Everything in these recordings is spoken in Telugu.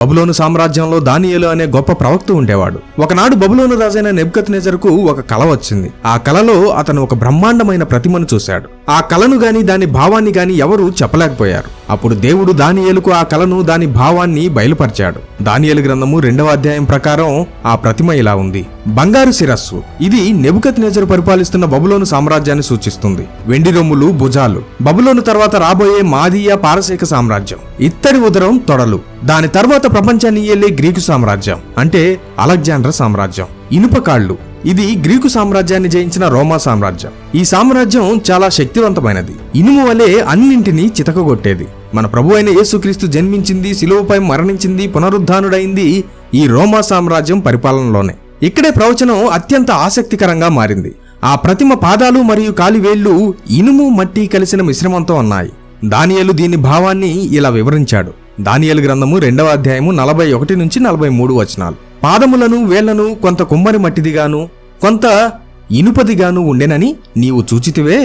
బబులోను సామ్రాజ్యంలో దానియేలు అనే గొప్ప ప్రవక్త ఉండేవాడు. ఒకనాడు బబులోను రాజైన నెబుకద్నెజరుకు ఒక కల వచ్చింది. ఆ కలలో అతను ఒక బ్రహ్మాండమైన ప్రతిమను చూశాడు. ఆ కలను గాని దాని భావాన్ని గాని ఎవరూ చెప్పలేకపోయారు. అప్పుడు దేవుడు దానియేలుకు ఆ కలను దాని భావాన్ని బయలుపరిచాడు. దానియేలు గ్రంథము 2వ అధ్యాయం ప్రకారం ఆ ప్రతిమ ఇలా ఉంది. బంగారు శిరస్సు. ఇది నెబుకద్నెజరు పరిపాలిస్తున్న బబులోను సామ్రాజ్యాన్ని సూచిస్తుంది. వెండి రొమ్ములు, భుజాలు. బబులోను తర్వాత రాబోయే మాదీయ పారసీక సామ్రాజ్యం. ఇత్తడి ఉదరం, తొడలు. దాని తర్వాత ప్రపంచాన్ని ఏలే గ్రీకు సామ్రాజ్యం అంటే అలెగ్జాండర్ సామ్రాజ్యం. ఇనుప కాళ్ళు. ఇది గ్రీకు సామ్రాజ్యాన్ని జయించిన రోమా సామ్రాజ్యం. ఈ సామ్రాజ్యం చాలా శక్తివంతమైనది. ఇనుము వలె అన్నింటినీ చితకగొట్టేది. మన ప్రభు అయిన యేసుక్రీస్తు జన్మించింది, శిలువపై మరణించింది, పునరుద్ధానుడైంది ఈ రోమా సామ్రాజ్యం పరిపాలనలోనే. ఇక్కడే ప్రవచనం అత్యంత ఆసక్తికరంగా మారింది. ఆ ప్రతిమ పాదాలు మరియు కాలివేళ్లు ఇనుము, మట్టి కలిసిన మిశ్రమంతో ఉన్నాయి. దానియేలు దీని భావాన్ని ఇలా వివరించాడు. దానియేలు గ్రంథము 2వ అధ్యాయము 41 నుంచి 43 వచనాలు. పాదములను వేళ్లను కొంత కుమ్మరి మట్టిదిగాను కొంత ఇనుపదిగాను ఉండెనని నీవు చూచితివే.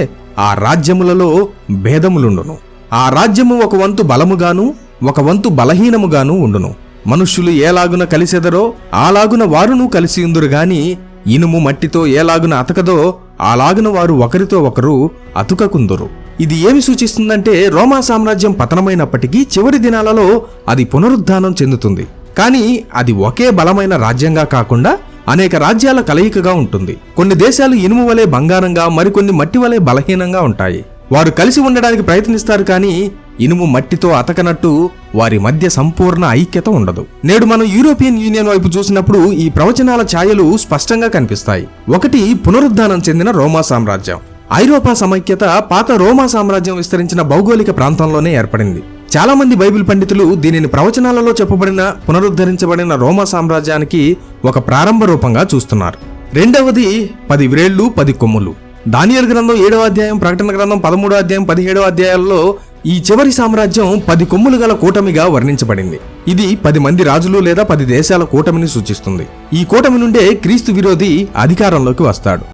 ఆ రాజ్యములలో భేదములుండును. ఆ రాజ్యము ఒక వంతు బలముగాను ఒక వంతు బలహీనముగాను ఉండును. మనుష్యులు ఏలాగున కలిసెదరో అలాగున వారును కలిసియుందురు గాని ఇనుము మట్టితో ఏలాగున అతకదో అలాగున వారు ఒకరితో ఒకరు అతుకకుందురు. ఇది ఏమి సూచిస్తుందంటే రోమా సామ్రాజ్యం పతనమైనప్పటికీ చివరి దినాలలో అది పునరుద్ధానం చెందుతుంది. కానీ అది ఒకే బలమైన రాజ్యంగా కాకుండా అనేక రాజ్యాల కలయికగా ఉంటుంది. కొన్ని దేశాలు ఇనుము వలె బంగారంగా, మరికొన్ని మట్టి వలె బలహీనంగా ఉంటాయి. వారు కలిసి ఉండడానికి ప్రయత్నిస్తారు, కానీ ఇనుము మట్టితో అతకనట్టు వారి మధ్య సంపూర్ణ ఐక్యత ఉండదు. నేడు మనం యూరోపియన్ యూనియన్ వైపు చూసినప్పుడు ఈ ప్రవచనాల ఛాయలు స్పష్టంగా కనిపిస్తాయి. ఒకటి పునరుద్ధానం చెందిన రోమా సామ్రాజ్యం. ఐరోపా సమైక్యత పాత రోమా సామ్రాజ్యం విస్తరించిన భౌగోళిక ప్రాంతంలోనే ఏర్పడింది. చాలా మంది బైబిల్ పండితులు దీనిని ప్రవచనాలలో చెప్పబడిన పునరుద్ధరించబడిన రోమా సామ్రాజ్యానికి ఒక ప్రారంభ రూపంగా చూస్తున్నారు. రెండవది 10 వ్రేళ్లు 10 కొమ్ములు. దానియేలు గ్రంథం 7వ అధ్యాయం, ప్రకటన గ్రంథం 13వ అధ్యాయం, 17వ అధ్యాయాల్లో ఈ చివరి సామ్రాజ్యం 10 కొమ్ములు గల కూటమిగా వర్ణించబడింది. ఇది 10 మంది రాజులు లేదా 10 దేశాల కూటమిని సూచిస్తుంది. ఈ కూటమి నుండే క్రీస్తు విరోధి అధికారంలోకి వస్తాడు.